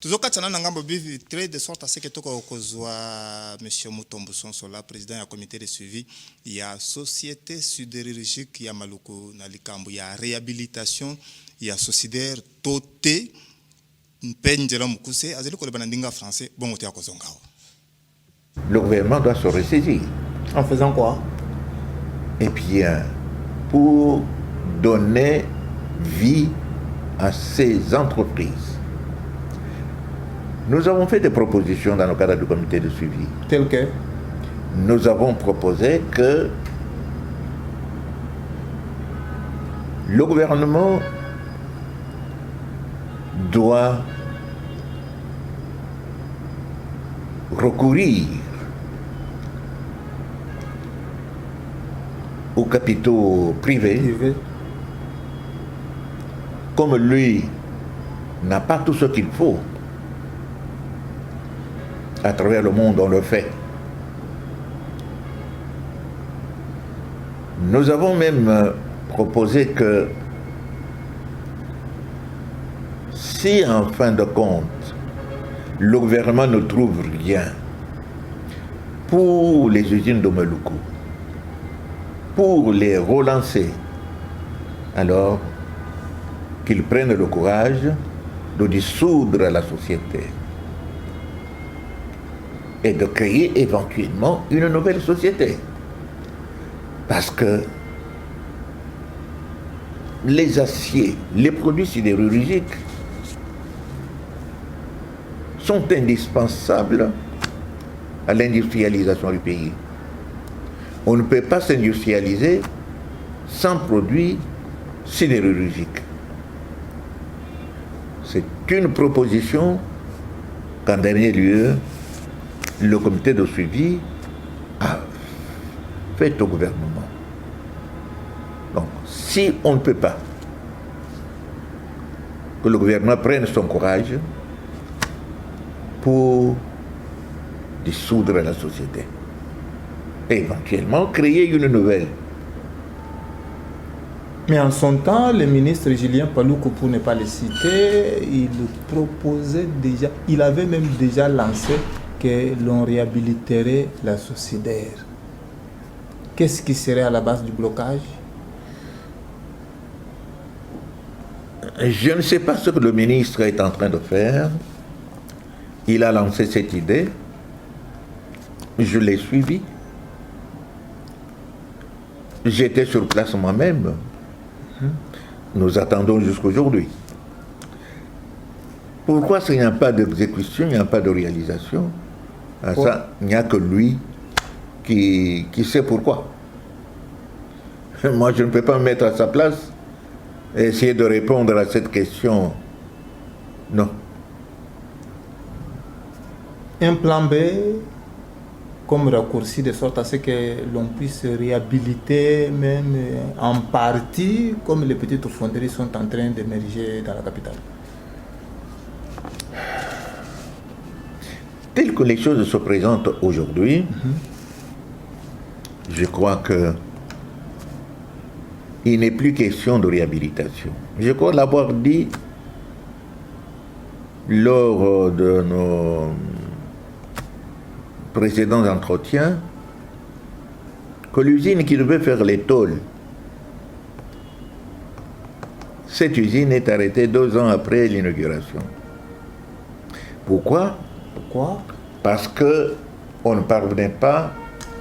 Tuzokatana na ngambo bivi trade de sorte à ce que toko kozwa monsieur Mutombo Sonsola président du comité de suivi ya société sidérurgique ya Maluku na likambo ya réhabilitation ya sociétaire toté mpenjela mukuse azeli ko lebana ndinga français bongo tia kozongao. Le gouvernement doit se ressaisir. En faisant quoi? Eh bien, pour donner vie à ces entreprises. Nous avons fait des propositions dans le cadre du comité de suivi. Tel que? Nous avons proposé que le gouvernement doit recourir aux capitaux privés. Comme lui n'a pas tout ce qu'il faut, à travers le monde, on le fait. Nous avons même proposé que si en fin de compte, le gouvernement ne trouve rien pour les usines de Maluku, pour les relancer, alors qu'ils prennent le courage de dissoudre la société et de créer éventuellement une nouvelle société. Parce que les aciers, les produits sidérurgiques sont indispensables à l'industrialisation du pays. On ne peut pas s'industrialiser sans produits sidérurgiques. C'est une proposition qu'en dernier lieu, le comité de suivi a fait au gouvernement. Donc, si on ne peut pas que le gouvernement prenne son courage pour dissoudre la société et éventuellement créer une nouvelle. Mais en son temps, le ministre Julien Paluku, pour ne pas le citer, il proposait déjà, il avait même déjà lancé que l'on réhabiliterait la société. Qu'est-ce qui serait à la base du blocage? Je ne sais pas ce que le ministre est en train de faire. Il a lancé cette idée. Je l'ai suivi. J'étais sur place moi-même. Nous attendons jusqu'aujourd'hui. Pourquoi s'il n'y a pas d'exécution, il n'y a pas de réalisation? Ça, il n'y a que lui qui sait pourquoi. Moi, je ne peux pas me mettre à sa place et essayer de répondre à cette question. Non. Un plan B comme raccourci de sorte à ce que l'on puisse réhabiliter même en partie comme les petites fonderies sont en train d'émerger dans la capitale. Telles que les choses se présentent aujourd'hui, je crois que il n'est plus question de réhabilitation. Je crois l'avoir dit lors de nos précédents entretiens, que l'usine qui devait faire les tôles, cette usine est arrêtée 2 ans après l'inauguration. Pourquoi? Parce qu'on ne parvenait pas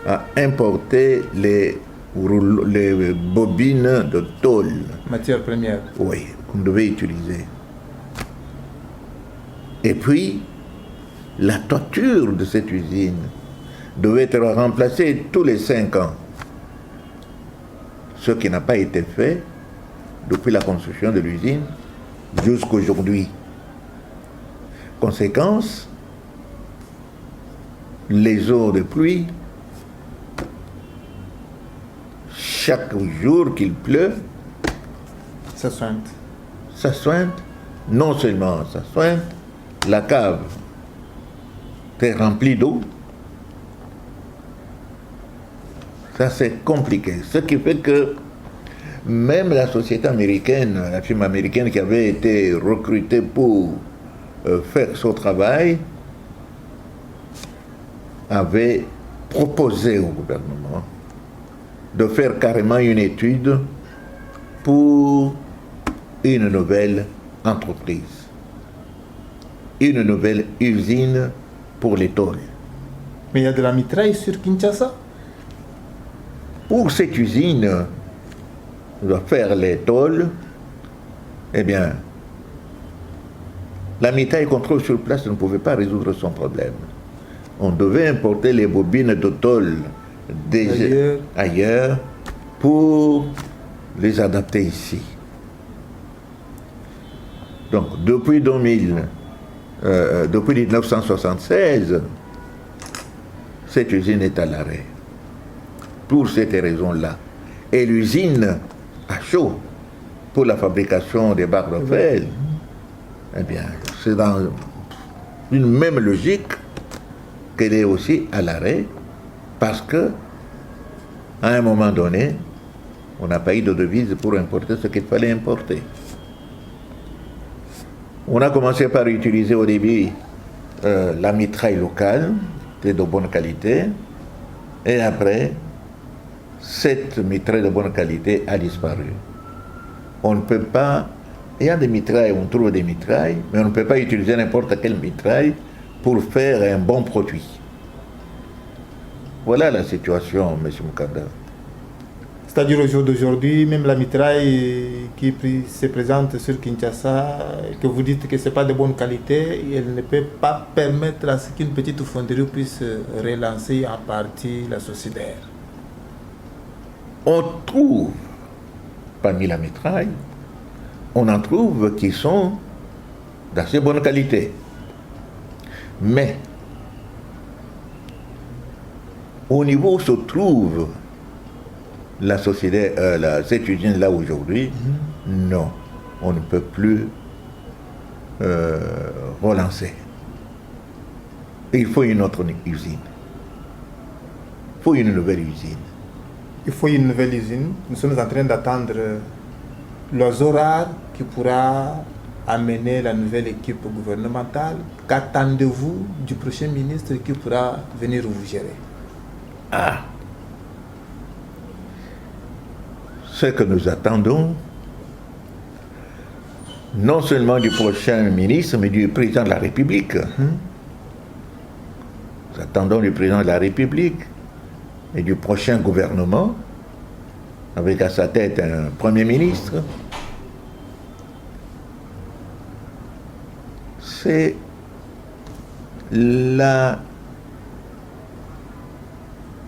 à importer les bobines de tôle. Matière première. Oui, qu'on devait utiliser. Et puis, la toiture de cette usine devait être remplacée tous les 5 ans. Ce qui n'a pas été fait depuis la construction de l'usine jusqu'à aujourd'hui. Conséquence, les eaux de pluie, chaque jour qu'il pleut, ça sointe. Ça sointe. Non seulement ça sointe, la cave est remplie d'eau. Ça c'est compliqué. Ce qui fait que même la société américaine, la firme américaine qui avait été recrutée pour faire son travail, avait proposé au gouvernement de faire carrément une étude pour une nouvelle entreprise, une nouvelle usine pour les tôles. Mais il y a de la mitraille sur Kinshasa. Pour cette usine, on doit faire les tôles, eh bien, la mitraille contrôle sur place ne pouvait pas résoudre son problème. On devait importer les bobines de tôle ailleurs pour les adapter ici. Donc, depuis 1976, cette usine est à l'arrêt. Pour cette raison-là. Et l'usine à chaud pour la fabrication des barres de fer, eh bien, c'est dans une même logique qu'elle est aussi à l'arrêt, parce que, à un moment donné, on n'a pas eu de devise pour importer ce qu'il fallait importer. On a commencé par utiliser au début la mitraille locale, de bonne qualité, et après, cette mitraille de bonne qualité a disparu. On ne peut pas, il y a des mitrailles, on trouve des mitrailles, mais on ne peut pas utiliser n'importe quelle mitraille pour faire un bon produit. Voilà la situation, M. Mukanda. C'est-à-dire au jour d'aujourd'hui, même la mitraille qui se présente sur Kinshasa, que vous dites que ce n'est pas de bonne qualité, elle ne peut pas permettre à ce qu'une petite fonderie puisse relancer en partie la société. On trouve, parmi la mitraille, on en trouve qui sont d'assez bonne qualité. Mais, au niveau où se trouve la société, cette usine-là aujourd'hui, non, on ne peut plus relancer. Et il faut une autre usine. Il faut une nouvelle usine. Il faut une nouvelle usine. Nous sommes en train d'attendre l'oiseau rare qui pourra amener la nouvelle équipe gouvernementale. Qu'attendez-vous du prochain ministre qui pourra venir vous gérer? Ah, ce que nous attendons, non seulement du prochain ministre, mais du président de la République. Nous attendons du président de la République et du prochain gouvernement, avec à sa tête un Premier ministre. C'est la,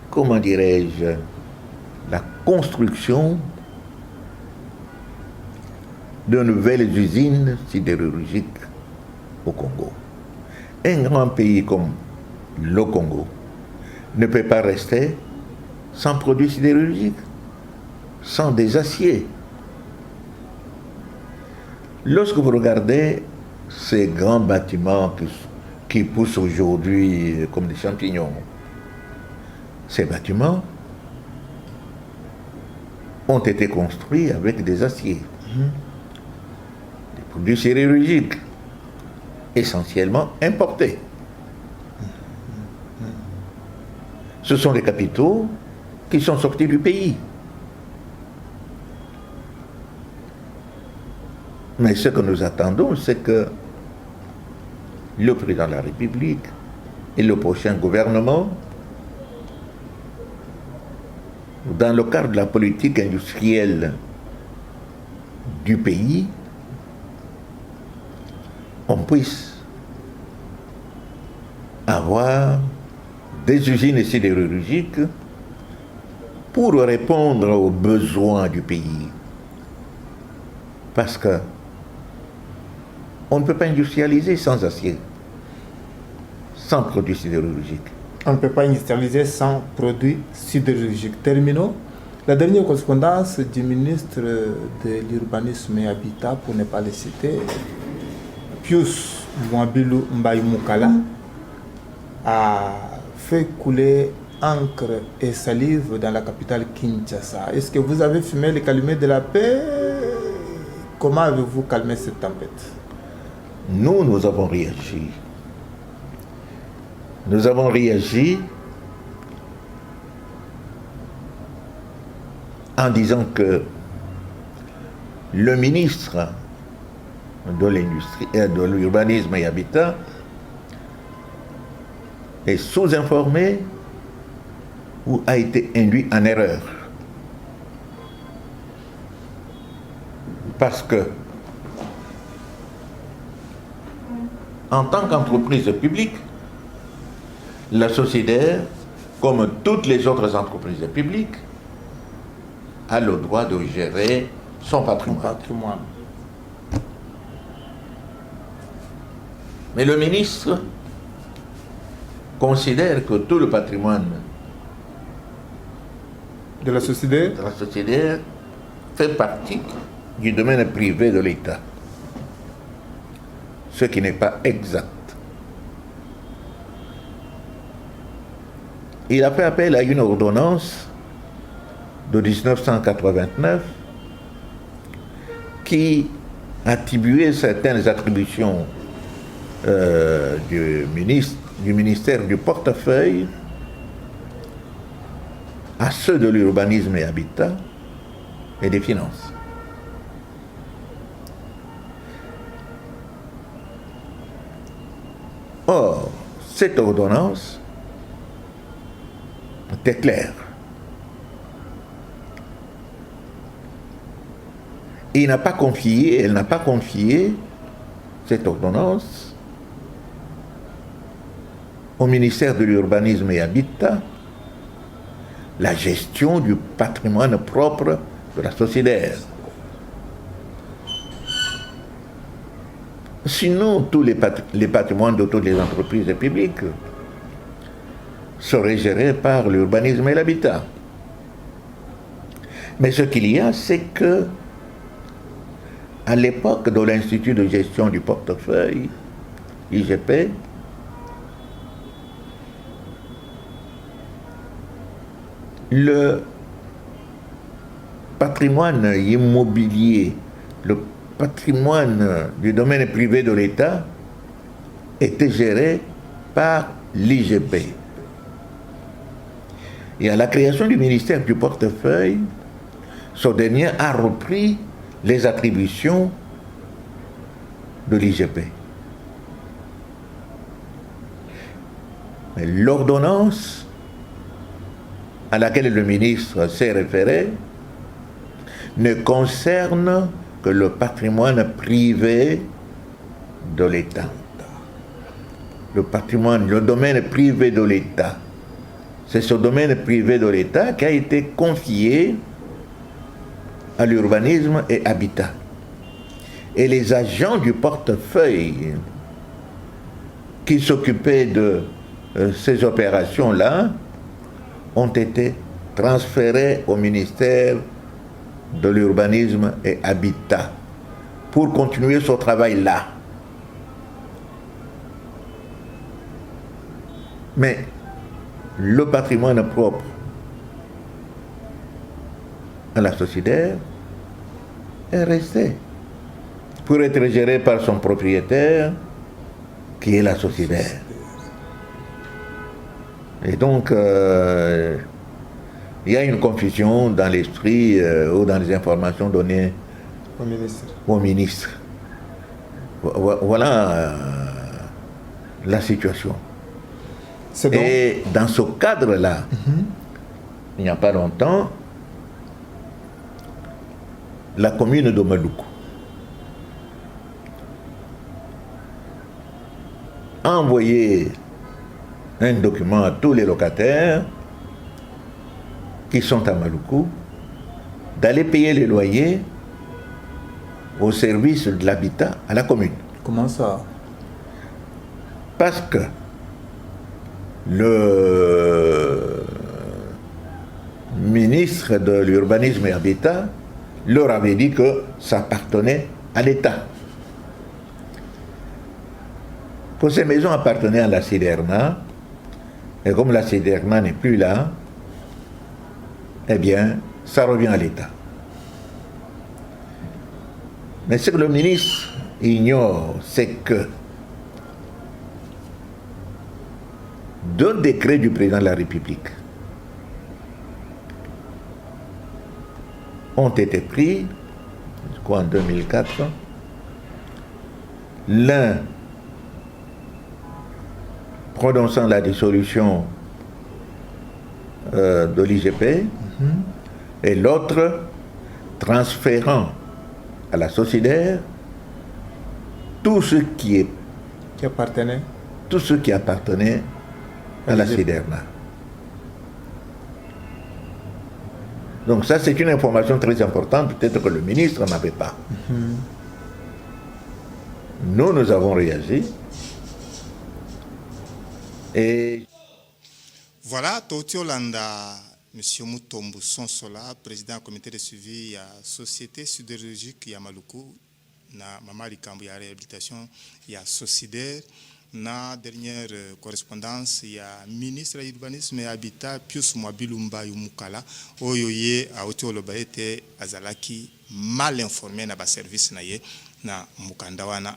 comment dirais-je, la construction de nouvelles usines sidérurgiques au Congo. Un grand pays comme le Congo ne peut pas rester sans produits sidérurgiques, sans des aciers. Lorsque vous regardez ces grands bâtiments qui poussent aujourd'hui comme des champignons, ces bâtiments ont été construits avec des aciers, des produits sidérurgiques, essentiellement importés. Ce sont les capitaux qui sont sortis du pays. Mais ce que nous attendons, c'est que le président de la République et le prochain gouvernement, dans le cadre de la politique industrielle du pays, on puisse avoir des usines sidérurgiques pour répondre aux besoins du pays. Parce que on ne peut pas industrialiser sans acier, sans produits sidérurgiques. On ne peut pas industrialiser sans produits sidérurgiques. Terminons. La dernière correspondance du ministre de l'Urbanisme et Habitat, pour ne pas le citer, Pius Mwabilou Mbaye Moukala, a fait couler encre et salive dans la capitale Kinshasa. Est-ce que vous avez fumé les calumets de la paix? Comment avez-vous calmé cette tempête? nous avons réagi. Nous avons réagi en disant que le ministre de l'Industrie, de l'Urbanisme et Habitat est sous-informé ou a été induit en erreur. Parce que, en tant qu'entreprise publique, la Sociédaire, comme toutes les autres entreprises publiques, a le droit de gérer son patrimoine. Mais le ministre considère que tout le patrimoine De la société? de la Sociédaire fait partie du domaine privé de l'État. Ce qui n'est pas exact. Il a fait appel à une ordonnance de 1989 qui attribuait certaines attributions du ministère du portefeuille à ceux de l'urbanisme et habitat et des finances. Or, cette ordonnance était claire. Elle n'a pas confié cette ordonnance au ministère de l'Urbanisme et Habitat la gestion du patrimoine propre de la Sociédaire. Sinon, tous les patrimoines de toutes les entreprises publiques seraient gérés par l'urbanisme et l'habitat. Mais ce qu'il y a, c'est que à l'époque de l'Institut de gestion du portefeuille, IGP, le patrimoine immobilier, le patrimoine du domaine privé de l'État était géré par l'IGP. Et à la création du ministère du portefeuille, ce dernier a repris les attributions de l'IGP. Mais l'ordonnance à laquelle le ministre s'est référé ne concerne que le patrimoine privé de l'État. Le domaine privé de l'État. C'est ce domaine privé de l'État qui a été confié à l'urbanisme et habitat. Et les agents du portefeuille qui s'occupaient de ces opérations-là ont été transférés au ministère de l'Urbanisme et Habitat pour continuer ce travail-là. Mais le patrimoine propre à la Sociédaire est resté pour être géré par son propriétaire qui est la Sociédaire. Et donc, il y a une confusion dans l'esprit ou dans les informations données au ministre. Voilà la situation. Et dans ce cadre-là, il n'y a pas longtemps, la commune de Maluku a envoyé un document à tous les locataires qui sont à Maluku d'aller payer les loyers au service de l'habitat à la commune. Comment ça? Parce que le ministre de l'Urbanisme et Habitat leur avait dit que ça appartenait à l'État. Que ces maisons appartenaient à la CIDERNA, et comme la CIDERNA n'est plus là, eh bien, ça revient à l'État. Mais ce que le ministre ignore, c'est que d'un décret du président de la République ont été pris, je crois en 2004, l'un prononçant la dissolution de l'IGP et l'autre transférant à la SOCIDER tout ce qui appartenait à la SIDERNA. Donc ça, c'est une information très importante, peut-être que le ministre n'avait pas. Nous avons réagi. Et voilà, Toti Olanda, M. Mutombo Sonsola, président du comité de suivi de la Société sidérurgique Yamaluku, na Mama Likambo ya réhabilitation ya SOCIDER. Na dernière correspondance, il y a ministre de l'urbanisme et habitat Pius Mwabilumba Yumukala oyoye a otoloba ete azalaki mal informé na ba service na ye na mukandawana